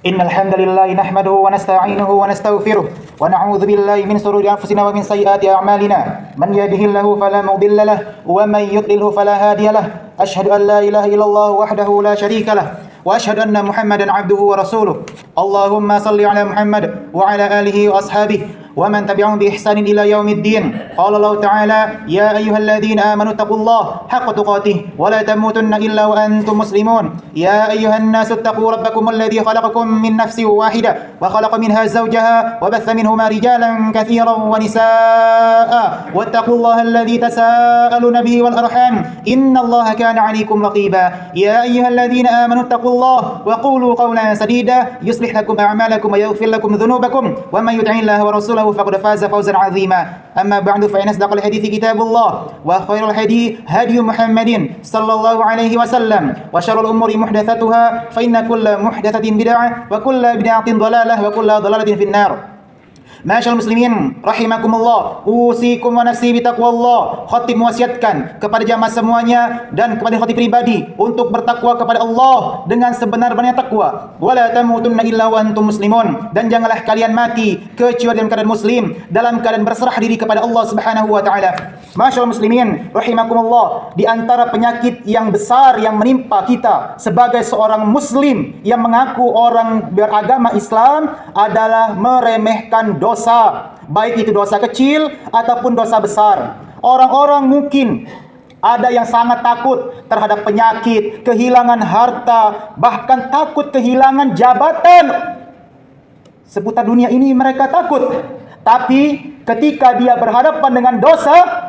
إن الحمد لله نحمده ونستعينه ونستغفره ونعوذ بالله من شرور أنفسنا ومن سيئات أعمالنا من يهده الله فلا مضل له ومن يضلله فلا هادي له أشهد أن لا إله إلا الله وحده لا شريك له وأشهد أن محمدا عبده ورسوله اللهم صل على محمد وعلى آله وأصحابه ومن تبعهم بإحسان إلى يوم الدين قال الله تعالى يا أيها الذين آمنوا اتقوا الله حق تقاته ولا تموتن إلا وأنتم مسلمون يا أيها الناس اتقوا ربكم الذي خلقكم من نفس واحدة وخلق منها زوجها وبث منهما رجالا كثيرا ونساء واتقوا الله الذي تساءلون به والأرحام إن الله كان عليكم رقيبا يا أيها الذين آمنوا اتقوا الله وقولوا قولا سديدا يصلح لكم أعمالكم ويغفر لكم ذنوبكم ومن يطع الله ورسوله فقد فاز فوزا عظيما أما بعد فإن أصدق الحديث كتاب الله وخير الهدي هدي محمد صلى الله عليه وسلم وشر الأمور محدثاتها فإن كل محدثة بدعة وكل بدعة ضلالة وكل ضلالة في النار. Masyaallah muslimin rahimakumullah, usikum wa nafsi bitaqwallah. Khatib mewasiatkan kepada jamaah semuanya dan kepada khatib pribadi untuk bertakwa kepada Allah dengan sebenar-benarnya takwa. Wala tamutunna illa wa antum muslimun, dan janganlah kalian mati kecuali dalam keadaan muslim, dalam keadaan berserah diri kepada Allah Subhanahu wa taala. Masyaallah muslimin rahimakumullah, di antara penyakit yang besar yang menimpa kita sebagai seorang muslim yang mengaku orang beragama Islam adalah meremehkan dosa, baik itu dosa kecil ataupun dosa besar. Orang-orang mungkin ada yang sangat takut terhadap penyakit, kehilangan harta, bahkan takut kehilangan jabatan. Seputar dunia ini mereka takut. Tapi ketika dia berhadapan dengan dosa,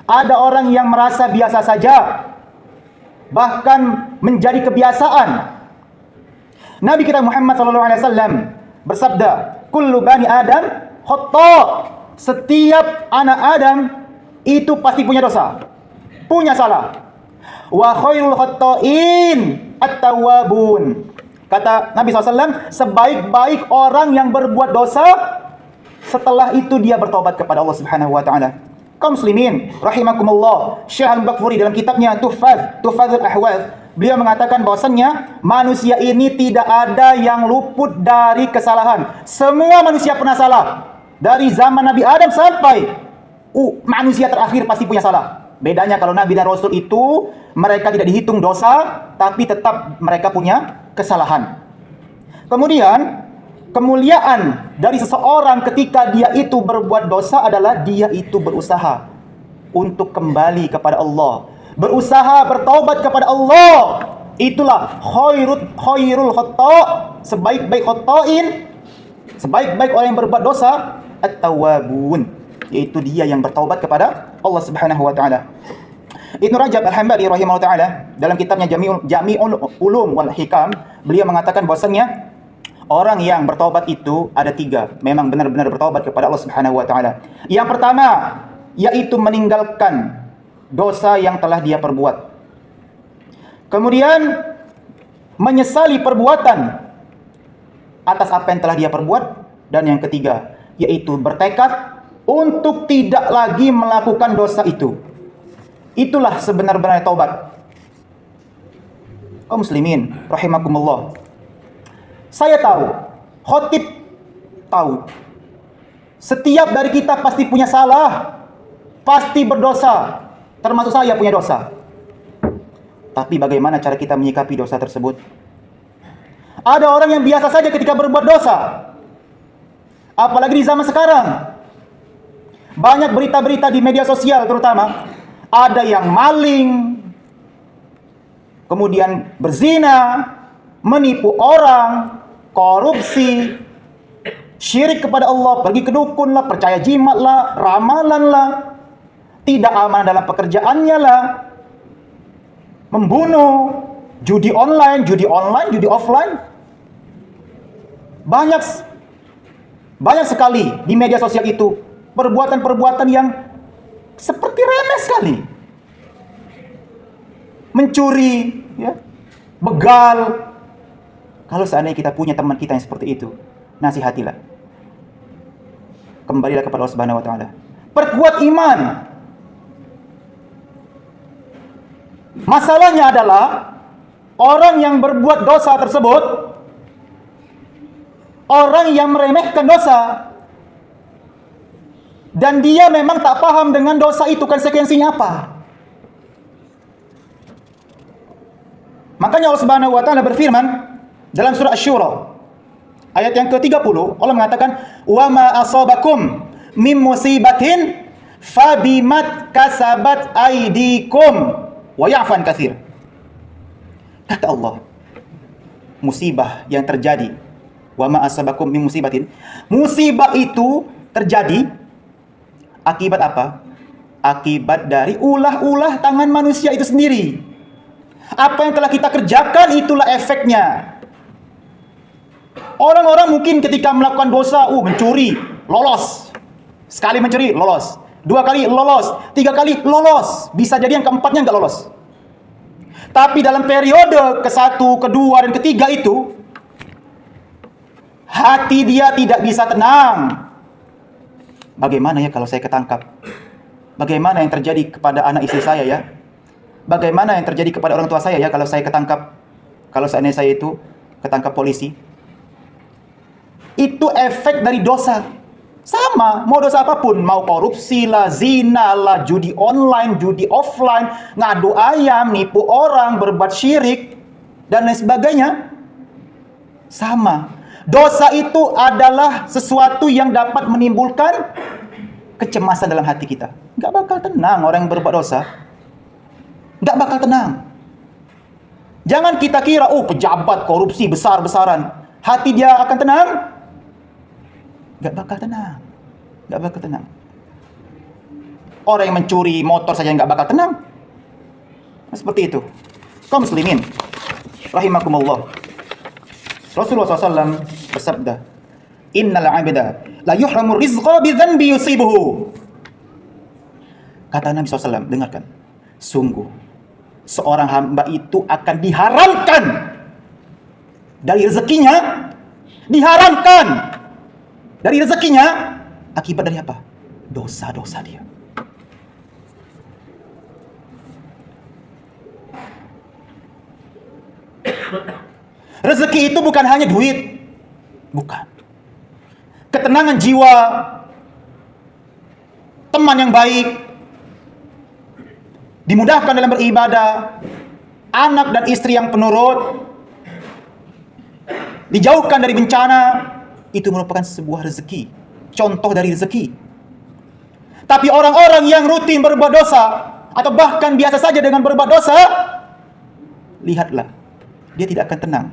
ada orang yang merasa biasa saja, bahkan menjadi kebiasaan. Nabi kita Muhammad SAW bersabda, kullu bani Adam khata'. Setiap anak Adam itu pasti punya dosa, punya salah. Wa khairul khata'in at-tawwabun. Kata Nabi SAW, sebaik-baik orang yang berbuat dosa, setelah itu dia bertobat kepada Allah Subhanahu wa taala. Kaum muslimin rahimakumullah, Syekh Al-Bakfuri dalam kitabnya Tuhfatul Ahwaz, beliau mengatakan bahwasannya manusia ini tidak ada yang luput dari kesalahan. Semua manusia pernah salah. Dari zaman Nabi Adam sampai manusia terakhir pasti punya salah. Bedanya kalau Nabi dan Rasul itu mereka tidak dihitung dosa, tapi tetap mereka punya kesalahan. Kemudian kemuliaan dari seseorang ketika dia itu berbuat dosa adalah dia itu berusaha untuk kembali kepada Allah, berusaha bertaubat kepada Allah. Itulah khairul khata', sebaik-baik khata'in, sebaik-baik orang yang berbuat dosa, at-tawwabun, yaitu dia yang bertaubat kepada Allah Subhanahu wa taala. Ibnu Rajab Al-Hambali rahimahullah taala dalam kitabnya Jami'ul Ulum wal Hikam, beliau mengatakan bahwasannya orang yang bertaubat itu ada tiga, memang benar-benar bertaubat kepada Allah Subhanahu wa taala. Yang pertama yaitu meninggalkan dosa yang telah dia perbuat. Kemudian menyesali perbuatan atas apa yang telah dia perbuat. Dan yang ketiga yaitu bertekad untuk tidak lagi melakukan dosa itu. Itulah sebenar-benarnya taubat. Kaum muslimin rahimakumullah, saya tahu, khotib tahu, setiap dari kita pasti punya salah, pasti berdosa, termasuk saya punya dosa. Tapi bagaimana cara kita menyikapi dosa tersebut? Ada orang yang biasa saja ketika berbuat dosa, apalagi di zaman sekarang. Banyak berita-berita di media sosial terutama, ada yang maling, kemudian berzina, menipu orang, korupsi, syirik kepada Allah, pergi ke dukun lah, percaya jimat lah, ramalan lah, tidak aman dalam pekerjaannya lah, membunuh, judi online, judi offline. Banyak sekali di media sosial itu perbuatan-perbuatan yang seperti remeh sekali. Mencuri, ya, begal. Kalau seandainya kita punya teman kita yang seperti itu, nasihatilah. Kembalilah kepada Allah Subhanahu wa taala. Perkuat iman. Masalahnya adalah orang yang berbuat dosa tersebut orang yang meremehkan dosa dan dia memang tak paham dengan dosa itu konsekuensinya apa. Makanya Allah Subhanahu wa taala berfirman dalam surah Asy-Syura ayat yang ke-30, Allah mengatakan, "Wa ma asabakum mim musibatin fabimat kasabat aydikum wa ya'fan katsir." Kata Allah, musibah yang terjadi, wa ma asabakum min musibatin, musibah itu terjadi akibat apa? Akibat dari ulah-ulah tangan manusia itu sendiri. Apa yang telah kita kerjakan itulah efeknya. Orang-orang mungkin ketika melakukan dosa, mencuri, lolos. Sekali mencuri, lolos. 2 kali, lolos. 3 kali, lolos. Bisa jadi yang keempatnya nggak lolos. Tapi dalam periode ke-1, ke-2, dan ke-3 itu, hati dia tidak bisa tenang. Bagaimana ya kalau saya ketangkap? Bagaimana yang terjadi kepada anak istri saya ya? Bagaimana yang terjadi kepada orang tua saya ya kalau saya ketangkap? Kalau seandainya saya itu ketangkap polisi? Itu efek dari dosa. Sama, mau dosa apapun, mau korupsi lah, zina lah, judi online, judi offline, ngadu ayam, nipu orang, berbuat syirik, dan lain sebagainya. Sama. Dosa itu adalah sesuatu yang dapat menimbulkan kecemasan dalam hati kita. Nggak bakal tenang orang yang berbuat dosa. Nggak bakal tenang. Jangan kita kira, pejabat korupsi besar-besaran, hati dia akan tenang. Nggak bakal tenang. Nggak bakal tenang. Orang yang mencuri motor saja nggak bakal tenang. Seperti itu. Kaum muslimin rahimakumullah. Rasulullah SAW bersabda, "Innal 'abda la yuhramu rizqa bi dzanbi yusibuhu." Kata Nabi SAW, dengarkan. Sungguh seorang hamba itu akan diharamkan dari rezekinya, diharamkan dari rezekinya akibat dari apa? Dosa-dosa dia. Rezeki itu bukan hanya duit, bukan. Ketenangan jiwa, teman yang baik, dimudahkan dalam beribadah, anak dan istri yang penurut, dijauhkan dari bencana, itu merupakan sebuah rezeki, contoh dari rezeki. Tapi orang-orang yang rutin berbuat dosa, atau bahkan biasa saja dengan berbuat dosa, lihatlah, dia tidak akan tenang,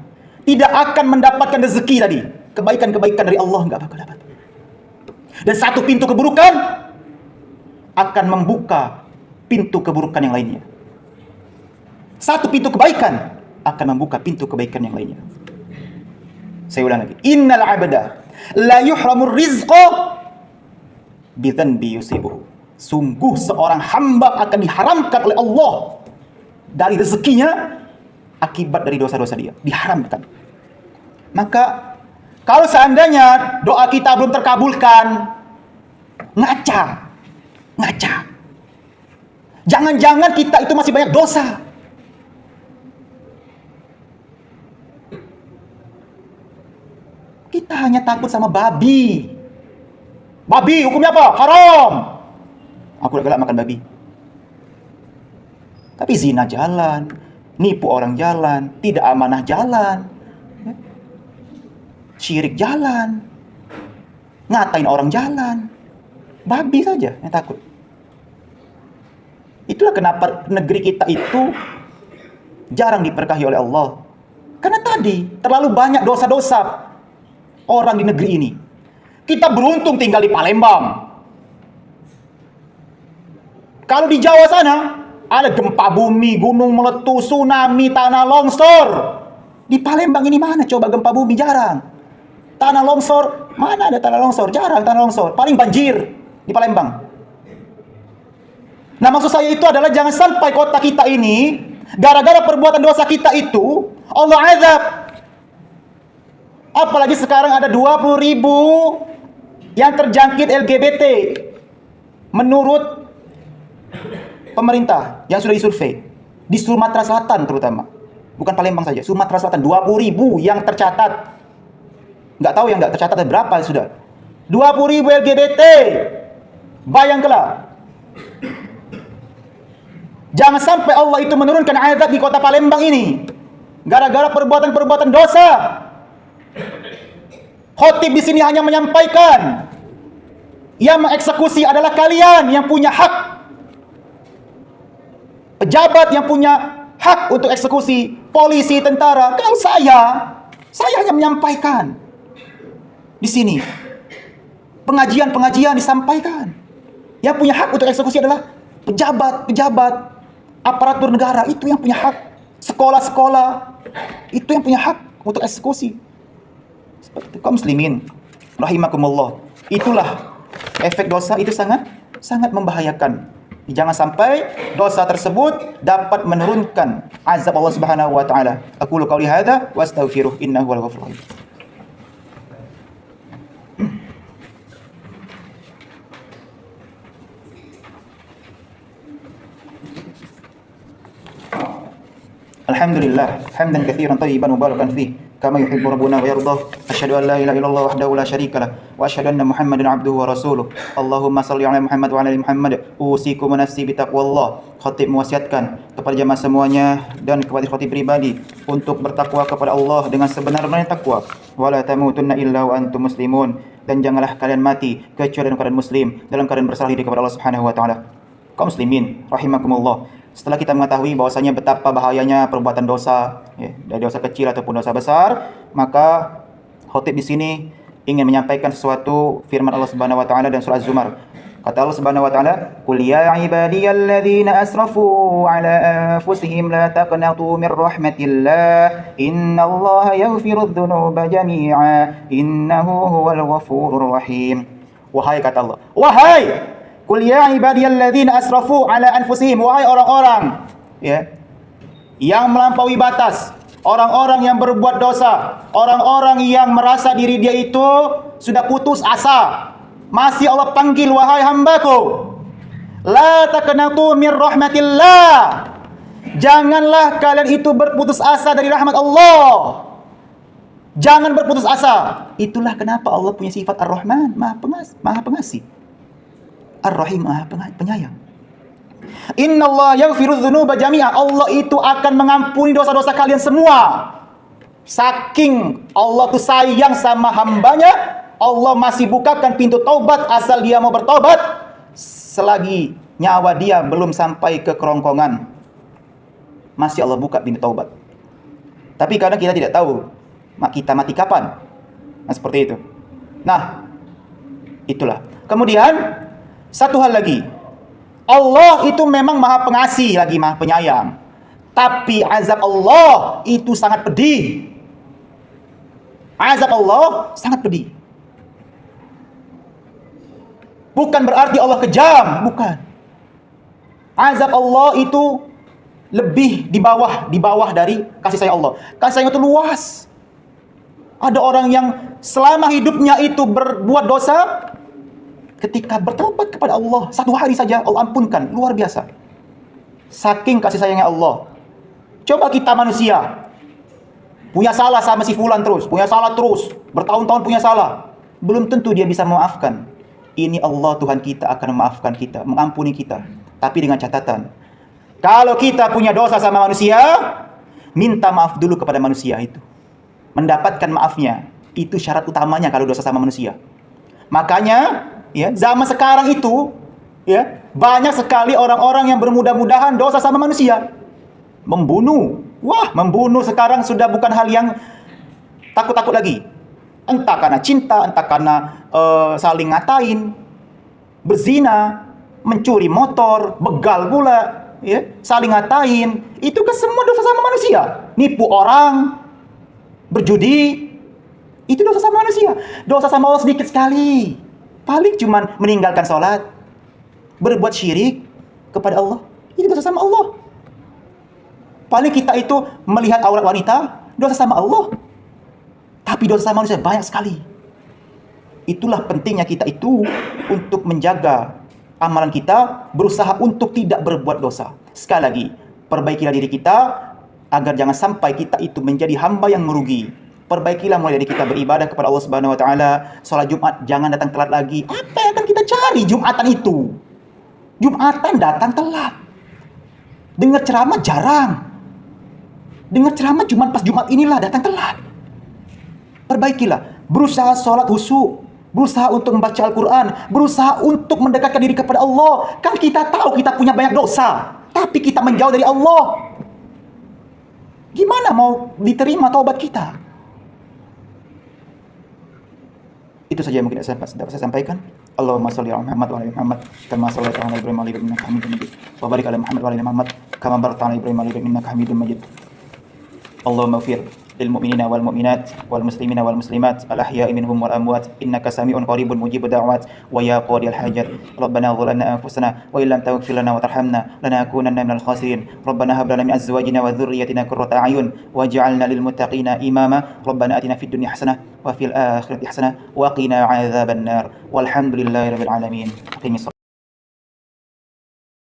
tidak akan mendapatkan rezeki tadi, kebaikan-kebaikan dari Allah nggak bakal dapat. Dan satu pintu keburukan akan membuka pintu keburukan yang lainnya. Satu pintu kebaikan akan membuka pintu kebaikan yang lainnya. Saya ulang lagi. Innal 'abda la yuhramur rizqa bi dzanbi yusibuhu. Sungguh seorang hamba akan diharamkan oleh Allah dari rezekinya akibat dari dosa-dosa dia. Diharamkan. Maka kalau seandainya doa kita belum terkabulkan, ngaca. Jangan-jangan kita itu masih banyak dosa. Kita hanya takut sama babi. Babi hukumnya apa? Haram. Aku udah galak makan babi. Tapi zina jalan, nipu orang jalan, tidak amanah jalan, syirik jalan, ngatain orang jalan. Babi saja yang takut. Itulah kenapa negeri kita itu jarang diberkahi oleh Allah. Karena tadi terlalu banyak dosa-dosa orang di negeri ini. Kita beruntung tinggal di Palembang. Kalau di Jawa sana ada gempa bumi, gunung meletus, tsunami, tanah longsor. Di Palembang ini mana coba gempa bumi? Jarang. Tanah longsor, mana ada tanah longsor? Jarang tanah longsor. Paling banjir di Palembang. Nah, maksud saya itu adalah jangan sampai kota kita ini gara-gara perbuatan dosa kita itu Allah azab. Apalagi sekarang ada 20.000 yang terjangkit LGBT menurut pemerintah yang sudah disurvei di Sumatera Selatan terutama, bukan Palembang saja, Sumatera Selatan 20.000 yang tercatat Nggak tahu yang nggak tercatat berapa sudah. 20.000 LGBT. Bayangkanlah. Jangan sampai Allah itu menurunkan azab di kota Palembang ini gara-gara perbuatan-perbuatan dosa. Khotib di sini hanya menyampaikan, yang mengeksekusi adalah kalian yang punya hak. Pejabat yang punya hak untuk eksekusi, polisi, tentara. Kan saya hanya menyampaikan di sini. Pengajian disampaikan. Yang punya hak untuk eksekusi adalah pejabat, aparatur negara, itu yang punya hak. Sekolah-sekolah, itu yang punya hak untuk eksekusi. Seperti itu. Kaum muslimin rahimakumullah. Itulah efek dosa itu sangat membahayakan. Jangan sampai dosa tersebut dapat menurunkan azab Allah Subhanahu wa taala. Aqulu qouli hadza wa astaghfiruh innahu wal ghafurur rahim. Alhamdulillah hamdan katsiran thayyiban mubarakan fih kama yuhibbu rabbuna wa yardah. Asyhadu an la ilaha illallah wahdahu la syarika lah wa asyhadu anna Muhammadan abduhu wa rasuluh. Allahumma shalli ala Muhammad wa ala ali Muhammad. Usikum wa nafsi bi taqwallah. Khatib mewasiatkan kepada jamaah semuanya dan kepada khatib pribadi untuk bertakwa kepada Allah dengan sebenar-benarnya takwa. Wala tamutunna illa wa antum muslimun. Dan janganlah kalian mati kecuali dalam keadaan muslim, dalam keadaan berserah diri kepada Allah Subhanahu wa taala. Kaum muslimin rahimakumullah. Setelah kita mengetahui bahwasanya betapa bahayanya perbuatan dosa, ya, dari dosa kecil ataupun dosa besar, maka khotib di sini ingin menyampaikan sesuatu firman Allah Subhanahu wa taala dan surah Az-Zumar. Kata Allah Subhanahu wa taala, "Qul ya ibadiyalladzina asrafu ala anfusihim la taqnatu mir rahmatillah, innallaha yaghfirudz dzunuba jami'a, innahu huwal ghafurur rahim." Wahai kata Allah, wahai Qul ya ibadiyalladzina asrafu ala anfusihim, wahai orang-orang ya yang melampaui batas, orang-orang yang berbuat dosa, orang-orang yang merasa diri dia itu sudah putus asa. Masih Allah panggil, wahai hambaku, la taqnatu mir rahmatillah. Janganlah kalian itu berputus asa dari rahmat Allah. Jangan berputus asa. Itulah kenapa Allah punya sifat Ar-Rahman, Maha Pengasih. Ar-Rahim, Maha Penyayang. Innallaha yaghfirudz dzunuba jami'a. Allah itu akan mengampuni dosa-dosa kalian semua. Saking Allah tuh sayang sama hambanya, Allah masih bukakan pintu taubat asal dia mau bertobat selagi nyawa dia belum sampai ke kerongkongan. Masih Allah buka pintu taubat. Tapi kadang kita tidak tahu kita mati kapan. Nah, seperti itu. Nah, itulah. Kemudian satu hal lagi, Allah itu memang Maha Pengasih lagi Maha Penyayang. Tapi azab Allah itu sangat pedih. Azab Allah sangat pedih. Bukan berarti Allah kejam, bukan. Azab Allah itu lebih di bawah dari kasih sayang Allah. Kasih sayang itu luas. Ada orang yang selama hidupnya itu berbuat dosa, ketika bertobat kepada Allah, satu hari saja Allah ampunkan. Luar biasa. Saking kasih sayangnya Allah. Coba kita manusia, punya salah sama si fulan terus, punya salah terus, bertahun-tahun punya salah, belum tentu dia bisa memaafkan. Ini Allah Tuhan kita akan memaafkan kita, mengampuni kita. Tapi dengan catatan, kalau kita punya dosa sama manusia, minta maaf dulu kepada manusia itu. Mendapatkan maafnya, itu syarat utamanya kalau dosa sama manusia. Makanya ya, zaman sekarang itu ya, banyak sekali orang-orang yang bermudah-mudahan dosa sama manusia. Membunuh. Wah, membunuh sekarang sudah bukan hal yang takut-takut lagi. Entah karena cinta, entah karena saling ngatain, berzina, mencuri motor, begal pula, ya, saling ngatain. Itu kan semua dosa sama manusia. Nipu orang, berjudi, itu dosa sama manusia. Dosa sama Allah sedikit sekali. Paling cuman meninggalkan sholat, berbuat syirik kepada Allah, itu dosa sama Allah. Paling kita itu melihat aurat wanita, dosa sama Allah. Tapi dosa sama manusia banyak sekali. Itulah pentingnya kita itu untuk menjaga amalan kita, berusaha untuk tidak berbuat dosa. Sekali lagi, perbaikilah diri kita agar jangan sampai kita itu menjadi hamba yang merugi. Perbaikilah mulai dari kita beribadah kepada Allah Subhanahu wa taala. Salat Jumat jangan datang telat lagi. Apa yang akan kita cari Jumatan itu? Jumatan datang telat. Dengar ceramah jarang. Dengar ceramah cuma pas Jumat inilah datang telat. Perbaikilah. Berusaha salat khusyuk. Berusaha untuk membaca Al-Quran. Berusaha untuk mendekatkan diri kepada Allah. Kan kita tahu kita punya banyak dosa. Tapi kita menjauh dari Allah. Gimana mau diterima taubat kita? Itu saja yang mungkin dapat saya sampaikan. Allahumma shalli ala Muhammad wa ala ali Muhammad kama shallaita ala Ibrahim wa ala ali Ibrahim innaka Hamidum Majid. Wa barik ala Muhammad wa ala ali Muhammad kama barakta ala Ibrahim wa ala ali Ibrahim innaka Hamidum Majid. Allahumma ighfir للمؤمنين والمؤمنات والمسلمين والمسلمات الأحياء منهم والأموات إنك سميع قريب مجيب الدعوات ويا قاضي الحاجات ربنا ظلمنا أنفسنا وإن لم تغفر لنا وترحمنا لنكونن من الخاسرين ربنا هب لنا من أزواجنا وذريتنا قرة أعين واجعلنا للمتقين إماما ربنا آتنا في الدنيا حسنة وفي الآخرة حسنة وقنا عذاب النار والحمد لله رب العالمين.